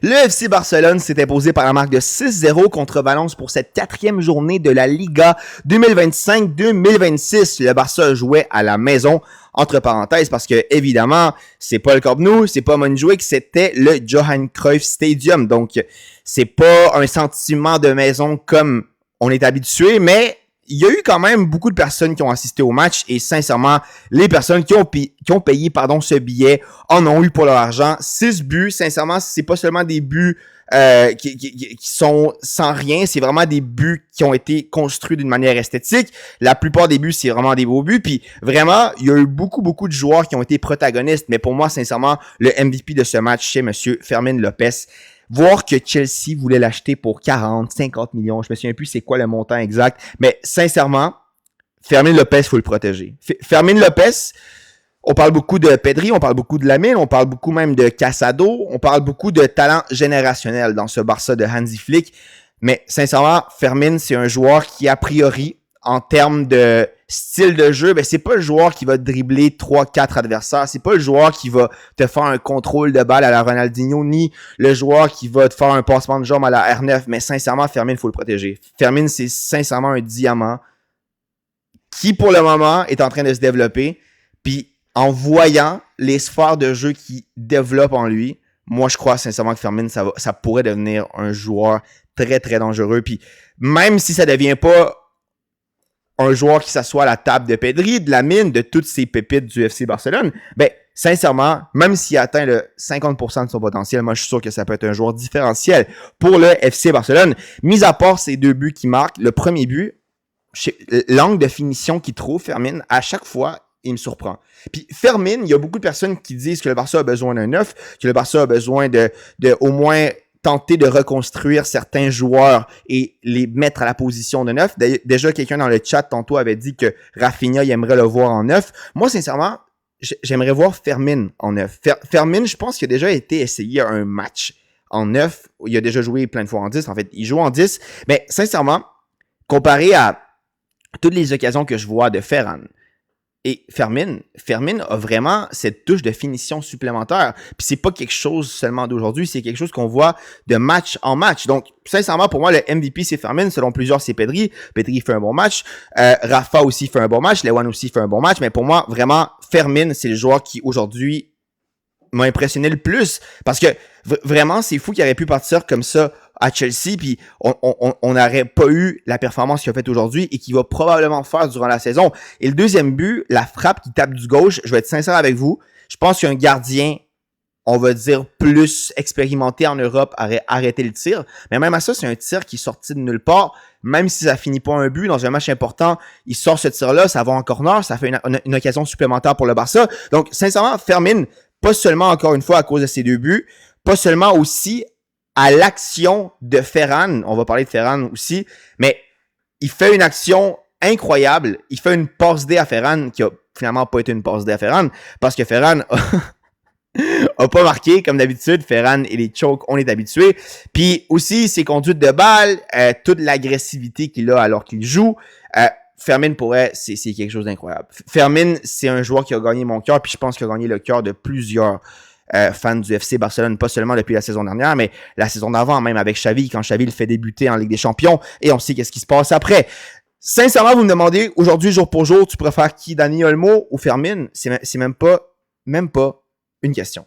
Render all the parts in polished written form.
Le FC Barcelone s'est imposé par la marque de 6-0 contre Valence pour cette 4e journée de la Liga 2025-2026. Le Barça jouait à la maison, entre parenthèses, parce que, évidemment, c'est pas le Camp Nou, c'est pas Montjuïc, c'était le Johan Cruyff Stadium. Donc, c'est pas un sentiment de maison comme on est habitué, mais il y a eu quand même beaucoup de personnes qui ont assisté au match et sincèrement, les personnes qui ont payé ce billet en ont eu pour leur argent. 6 buts, sincèrement, c'est pas seulement des buts qui sont sans rien, c'est vraiment des buts qui ont été construits d'une manière esthétique. La plupart des buts, c'est vraiment des beaux buts. Puis vraiment, il y a eu beaucoup de joueurs qui ont été protagonistes. Mais pour moi, sincèrement, le MVP de ce match, c'est Monsieur Fermín López. Voir que Chelsea voulait l'acheter pour 40, 50 millions, je me souviens plus c'est quoi le montant exact, mais sincèrement, Fermín López, faut le protéger. Fermín López, on parle beaucoup de Pedri, on parle beaucoup de Lamine, on parle beaucoup même de Casado, on parle beaucoup de talent générationnel dans ce Barça de Hansi Flick, mais sincèrement, Fermín, c'est un joueur qui, a priori, en termes de style de jeu, ben c'est pas le joueur qui va dribbler 3-4 adversaires, c'est pas le joueur qui va te faire un contrôle de balle à la Ronaldinho, ni le joueur qui va te faire un passement de jambe à la R9, mais sincèrement, Fermín, faut le protéger. Fermín, c'est sincèrement un diamant qui, pour le moment, est en train de se développer, puis en voyant les sphères de jeu qui développent en lui, moi, je crois sincèrement que Fermín, ça pourrait devenir un joueur très, très dangereux, puis même si ça devient pas un joueur qui s'assoit à la table de Pedri, de Lamine, de toutes ces pépites du FC Barcelone, ben, sincèrement, même s'il atteint le 50% de son potentiel, moi, je suis sûr que ça peut être un joueur différentiel pour le FC Barcelone. Mis à part ces 2 buts qui marquent, le premier but, l'angle de finition qu'il trouve, Fermín, à chaque fois, il me surprend. Puis Fermín, il y a beaucoup de personnes qui disent que le Barça a besoin d'un neuf, que le Barça a besoin de au moins tenter de reconstruire certains joueurs et les mettre à la position de neuf. Déjà, quelqu'un dans le chat tantôt avait dit que Rafinha, il aimerait le voir en neuf. Moi, sincèrement, j'aimerais voir Fermín en neuf. Fermín, je pense qu'il a déjà été essayé un match en neuf. Il a déjà joué plein de fois en 10. En fait, il joue en 10. Mais sincèrement, comparé à toutes les occasions que je vois de Ferran, et Fermín a vraiment cette touche de finition supplémentaire. Puis c'est pas quelque chose seulement d'aujourd'hui, c'est quelque chose qu'on voit de match en match. Donc, sincèrement, pour moi, le MVP, c'est Fermín. Selon plusieurs, c'est Pedri. Pedri fait un bon match. Rafa aussi fait un bon match. Lewan aussi fait un bon match. Mais pour moi, vraiment, Fermín, c'est le joueur qui, aujourd'hui, m'a impressionné le plus. Parce que, vraiment, c'est fou qu'il aurait pu partir comme ça à Chelsea, puis on n'aurait pas eu la performance qu'il a faite aujourd'hui et qu'il va probablement faire durant la saison. Et le deuxième but, la frappe qui tape du gauche, je vais être sincère avec vous, je pense qu'un gardien, on va dire, plus expérimenté en Europe aurait arrêté le tir. Mais même à ça, c'est un tir qui est sorti de nulle part. Même si ça finit pas un but dans un match important, il sort ce tir-là, ça va en corner, ça fait une occasion supplémentaire pour le Barça. Donc, sincèrement, Fermín, pas seulement encore une fois à cause de ses 2 buts, pas seulement aussi à l'action de Ferran, on va parler de Ferran aussi, mais il fait une action incroyable, il fait une passe D à Ferran qui a finalement pas été une passe D à Ferran, parce que Ferran a pas marqué, comme d'habitude, Ferran et les chokes, on est habitué, puis aussi ses conduites de balle, toute l'agressivité qu'il a alors qu'il joue, Fermín pourrait, c'est quelque chose d'incroyable. Fermín, c'est un joueur qui a gagné mon cœur, puis je pense qu'il a gagné le cœur de plusieurs fan du FC Barcelone, pas seulement depuis la saison dernière, mais la saison d'avant, même avec Xavi, quand Xavi le fait débuter en Ligue des Champions, et on sait qu'est-ce qui se passe après. Sincèrement, vous me demandez, aujourd'hui, jour pour jour, tu préfères qui, Dani Olmo ou Fermín? C'est même pas une question.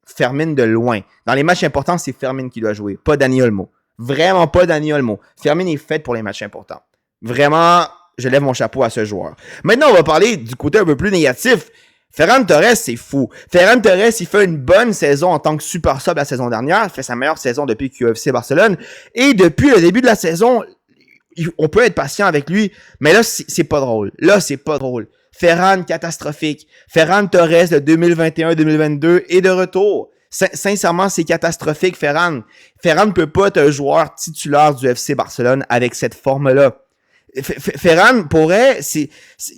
Fermín de loin. Dans les matchs importants, c'est Fermín qui doit jouer, pas Dani Olmo. Vraiment pas Dani Olmo. Fermín est fait pour les matchs importants. Vraiment, je lève mon chapeau à ce joueur. Maintenant, on va parler du côté un peu plus négatif. Ferran Torres, c'est fou. Ferran Torres, il fait une bonne saison en tant que super sub la saison dernière. Il fait sa meilleure saison depuis QFC Barcelone. Et depuis le début de la saison, on peut être patient avec lui. Mais là, c'est pas drôle. Là, c'est pas drôle. Ferran, catastrophique. Ferran Torres de 2021-2022 est de retour. Sincèrement, c'est catastrophique, Ferran. Ferran ne peut pas être un joueur titulaire du FC Barcelone avec cette forme-là. Ferran pourrait,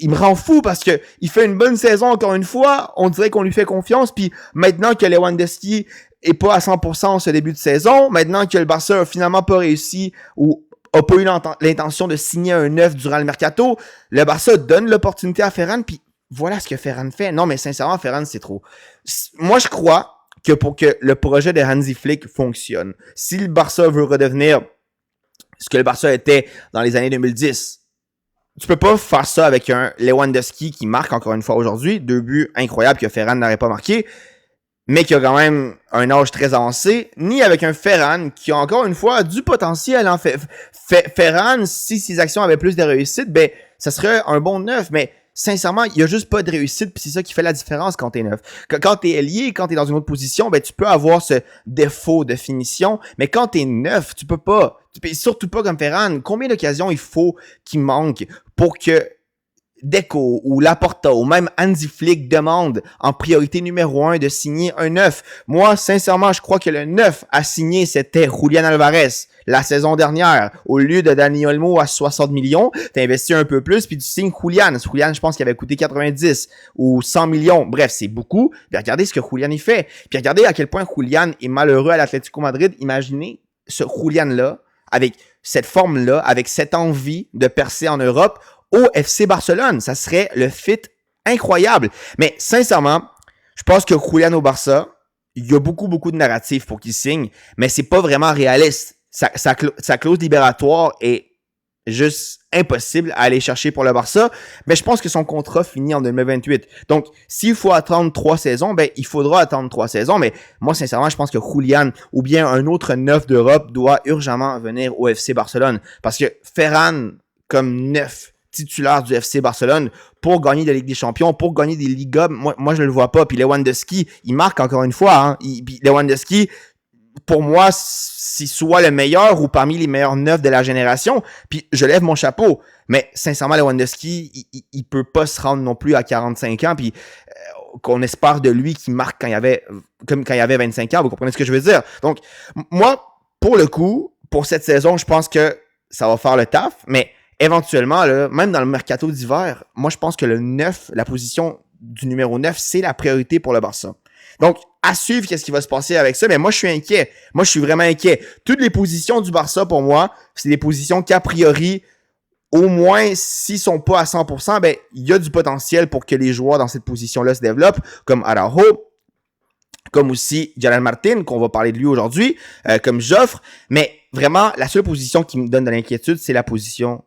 il me rend fou parce que il fait une bonne saison encore une fois, on dirait qu'on lui fait confiance, puis maintenant que Lewandowski est pas à 100% en ce début de saison, maintenant que le Barça a finalement pas réussi ou a pas eu l'intention de signer un neuf durant le mercato, le Barça donne l'opportunité à Ferran, puis voilà ce que Ferran fait. Non, mais sincèrement, Ferran, c'est trop. Moi, je crois que pour que le projet de Hansi Flick fonctionne. Si le Barça veut redevenir ce que le Barça était dans les années 2010, tu peux pas faire ça avec un Lewandowski qui marque encore une fois aujourd'hui, 2 buts incroyables que Ferran n'aurait pas marqué, mais qui a quand même un âge très avancé, ni avec un Ferran qui a encore une fois du potentiel. Hein. Ferran, si ses actions avaient plus de réussite, ben ça serait un bon neuf, mais sincèrement, il y a juste pas de réussite, puis c'est ça qui fait la différence quand t'es neuf. Quand t'es ailier, quand t'es dans une autre position, ben tu peux avoir ce défaut de finition, mais quand t'es neuf, tu peux pas. Surtout pas comme Ferran. Combien d'occasions il faut qu'il manque pour que Deco ou Laporta ou même Hansi Flick demande en priorité numéro 1 de signer un 9. Moi, sincèrement, je crois que le 9 à signer, c'était Julián Alvarez la saison dernière. Au lieu de Dani Olmo à 60 millions, t'as investi un peu plus puis tu signes Julián. Julián, je pense qu'il avait coûté 90 ou 100 millions. Bref, c'est beaucoup. Puis regardez ce que Julián y fait. Puis regardez à quel point Julián est malheureux à l'Atlético Madrid. Imaginez ce Julián-là, avec cette forme-là, avec cette envie de percer en Europe, au FC Barcelone. Ça serait le fit incroyable. Mais sincèrement, je pense que Julián au Barça, il y a beaucoup de narratifs pour qu'il signe, mais c'est pas vraiment réaliste. Sa clause libératoire est juste impossible à aller chercher pour le Barça. Mais je pense que son contrat finit en 2028. Donc, s'il faut attendre 3 saisons, ben il faudra attendre 3 saisons. Mais moi, sincèrement, je pense que Julián ou bien un autre neuf d'Europe doit urgemment venir au FC Barcelone. Parce que Ferran, comme neuf titulaire du FC Barcelone pour gagner la Ligue des Champions, pour gagner des Ligas, moi je ne le vois pas. Puis Lewandowski, il marque encore une fois. Hein. Puis Lewandowski, pour moi, c'est soit le meilleur ou parmi les meilleurs neufs de la génération. Puis je lève mon chapeau. Mais sincèrement, Lewandowski, il peut pas se rendre non plus à 45 ans. Puis qu'on espère de lui qu'il marque quand il avait 25 ans. Vous comprenez ce que je veux dire? Donc, moi, pour le coup, pour cette saison, je pense que ça va faire le taf. Mais éventuellement, là, même dans le mercato d'hiver, moi, je pense que le 9, la position du numéro 9, c'est la priorité pour le Barça. Donc, à suivre qu'est-ce qui va se passer avec ça, mais moi, je suis inquiet. Moi, je suis vraiment inquiet. Toutes les positions du Barça, pour moi, c'est des positions qu'a priori, au moins, s'ils sont pas à 100%, ben, il y a du potentiel pour que les joueurs dans cette position-là se développent, comme Araujo, comme aussi Jalal Martin, qu'on va parler de lui aujourd'hui, comme Joffre. Mais vraiment, la seule position qui me donne de l'inquiétude, c'est la position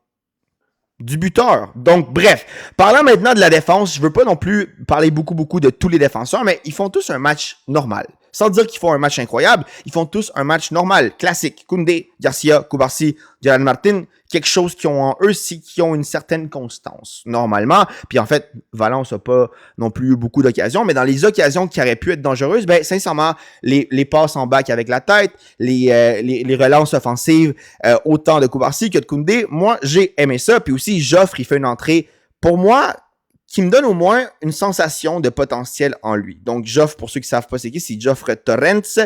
du buteur. Donc, bref. Parlant maintenant de la défense, je veux pas non plus parler beaucoup de tous les défenseurs, mais ils font tous un match normal. Sans dire qu'ils font un match incroyable, ils font tous un match normal, classique. Koundé, Garcia, Cubarsí, Jalal Martin, quelque chose qu'ils ont en eux, c'est qu'ils ont une certaine constance, normalement. Puis en fait, Valence n'a pas non plus eu beaucoup d'occasions, mais dans les occasions qui auraient pu être dangereuses, ben sincèrement, les passes en back avec la tête, les relances offensives, autant de Cubarsí que de Koundé, moi, j'ai aimé ça. Puis aussi, Joffre, il fait une entrée, pour moi, qui me donne au moins une sensation de potentiel en lui. Donc, Joffre, pour ceux qui ne savent pas c'est qui, c'est Joffre Torrents,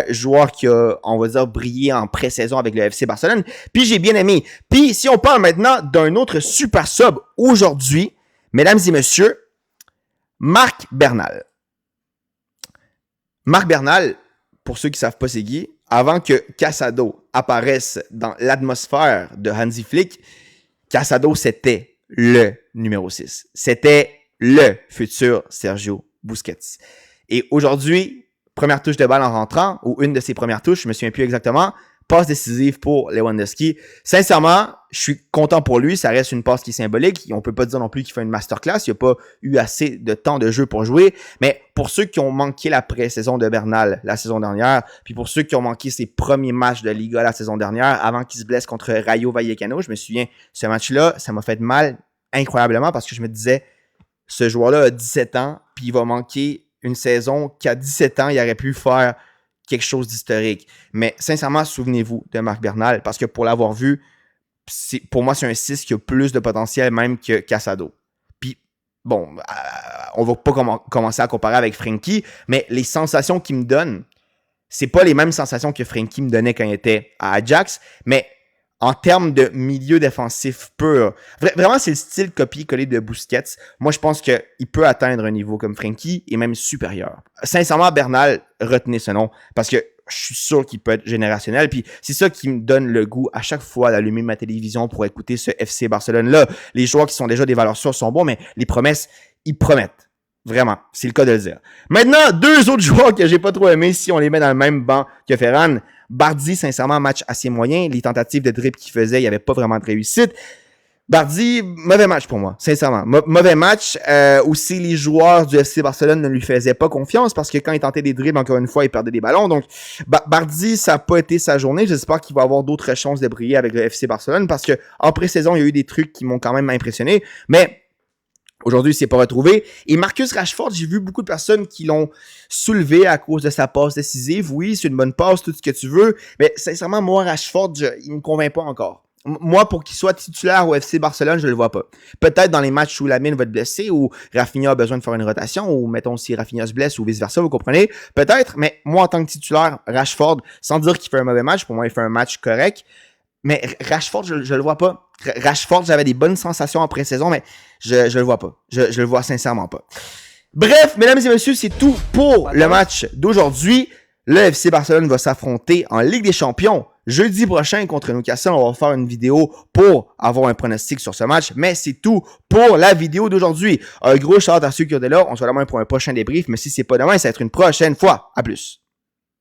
joueur qui a, on va dire, brillé en pré-saison avec le FC Barcelone. Puis, j'ai bien aimé. Puis, si on parle maintenant d'un autre super sub aujourd'hui, mesdames et messieurs, Marc Bernal. Marc Bernal, pour ceux qui ne savent pas c'est qui, avant que Casado apparaisse dans l'atmosphère de Hansi Flick, Casado, c'était le numéro 6. C'était le futur Sergio Busquets. Et aujourd'hui, première touche de balle en rentrant, ou une de ses premières touches, je me souviens plus exactement, passe décisive pour Lewandowski. Sincèrement, je suis content pour lui, ça reste une passe qui est symbolique. On peut pas dire non plus qu'il fait une masterclass, il n'a pas eu assez de temps de jeu pour jouer. Mais pour ceux qui ont manqué la pré-saison de Bernal la saison dernière, puis pour ceux qui ont manqué ses premiers matchs de Liga la saison dernière, avant qu'il se blesse contre Rayo Vallecano, je me souviens, ce match-là, ça m'a fait mal incroyablement parce que je me disais, ce joueur-là a 17 ans, puis il va manquer une saison qu'à 17 ans, il aurait pu faire quelque chose d'historique. Mais sincèrement, souvenez-vous de Marc Bernal, parce que pour l'avoir vu, pour moi, c'est un 6 qui a plus de potentiel même que Casado. Puis, bon, on va pas commencer à comparer avec Frenkie, mais les sensations qu'il me donne, c'est pas les mêmes sensations que Frenkie me donnait quand il était à Ajax, mais en termes de milieu défensif pur, vraiment, c'est le style copier-coller de Busquets. Moi, je pense qu'il peut atteindre un niveau comme Frenkie et même supérieur. Sincèrement, Bernal, retenez ce nom parce que je suis sûr qu'il peut être générationnel. Puis c'est ça qui me donne le goût à chaque fois d'allumer ma télévision pour écouter ce FC Barcelone-là. Les joueurs qui sont déjà des valeurs sûres sont bons, mais les promesses, ils promettent. Vraiment, c'est le cas de le dire. Maintenant, deux autres joueurs que j'ai pas trop aimés, si on les met dans le même banc que Ferran. Bardi, sincèrement, match assez moyen. Les tentatives de dribble qu'il faisait, il n'y avait pas vraiment de réussite. Bardi, mauvais match pour moi, sincèrement. Mauvais match. Aussi, les joueurs du FC Barcelone ne lui faisaient pas confiance parce que quand il tentait des dribbles, encore une fois, il perdait des ballons. Donc, Bardi, ça n'a pas été sa journée. J'espère qu'il va avoir d'autres chances de briller avec le FC Barcelone parce que en pré-saison, il y a eu des trucs qui m'ont quand même impressionné. Mais aujourd'hui, il s'est pas retrouvé. Et Marcus Rashford, j'ai vu beaucoup de personnes qui l'ont soulevé à cause de sa passe décisive. Oui, c'est une bonne passe, tout ce que tu veux. Mais sincèrement, moi, Rashford, il me convainc pas encore. Moi, pour qu'il soit titulaire au FC Barcelone, je le vois pas. Peut-être dans les matchs où Lamine va être blessé, ou Rafinha a besoin de faire une rotation, ou mettons si Rafinha se blesse, ou vice-versa, vous comprenez? Peut-être, mais moi, en tant que titulaire, Rashford, sans dire qu'il fait un mauvais match, pour moi, il fait un match correct. Mais Rashford, je le vois pas. Rashford, j'avais des bonnes sensations en pré-saison, mais je le vois pas. Je le vois sincèrement pas. Bref, mesdames et messieurs, c'est tout pour le match d'aujourd'hui. Le FC Barcelone va s'affronter en Ligue des Champions jeudi prochain contre Newcastle. On va faire une vidéo pour avoir un pronostic sur ce match, mais c'est tout pour la vidéo d'aujourd'hui. Un gros shout-out à ceux qui sont là. On se voit demain pour un prochain débrief, mais si c'est pas demain, ça va être une prochaine fois. À plus.